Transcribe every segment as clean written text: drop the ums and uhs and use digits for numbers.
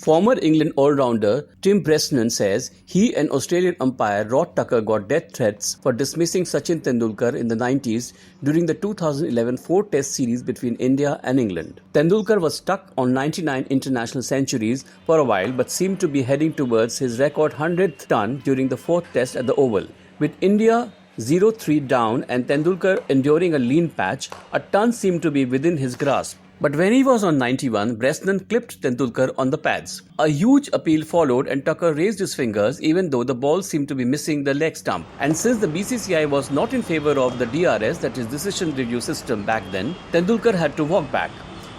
Former England all-rounder Tim Bresnan says he and Australian umpire Rod Tucker got death threats for dismissing Sachin Tendulkar in the 90s during the 2011 four-test series between India and England. Tendulkar was stuck on 99 international centuries for a while but seemed to be heading towards his record 100th ton during the fourth test at the Oval. With India 0-3 down and Tendulkar enduring a lean patch, a ton seemed to be within his grasp. But when he was on 91, Bresnan clipped Tendulkar on the pads. A huge appeal followed and Tucker raised his fingers even though the ball seemed to be missing the leg stump. And since the BCCI was not in favour of the DRS, that is decision review system back then, Tendulkar had to walk back.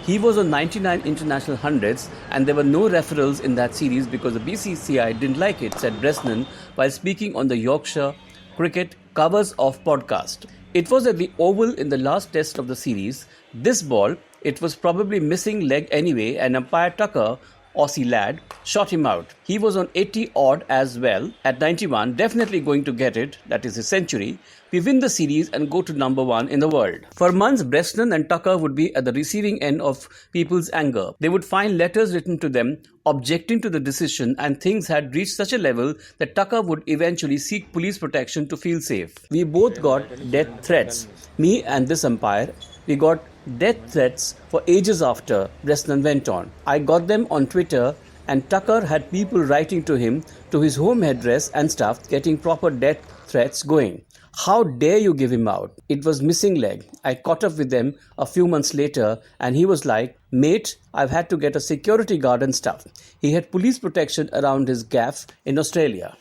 He was on 99 international hundreds and there were no referrals in that series because the BCCI didn't like it, said Bresnan while speaking on the Yorkshire Cricket Covers Off podcast. It was at the Oval in the last test of the series. This ball, it was probably missing leg anyway and umpire Tucker, Aussie lad, shot him out. He was on 80 odd as well at 91, definitely going to get it, that is his century. We win the series and go to number 1 in the world. For months, Bresnan and Tucker would be at the receiving end of people's anger. They would find letters written to them objecting to the decision and things had reached such a level that Tucker would eventually seek police protection to feel safe. We both got death threats. Me and this umpire, we got death threats for ages after, Bresnan went on. I got them on Twitter and Tucker had people writing to him, to his home address and stuff, getting proper death threats going. How dare you give him out? It was missing leg. I caught up with them a few months later and he was like, mate, I've had to get a security guard and stuff. He had police protection around his gaff in Australia.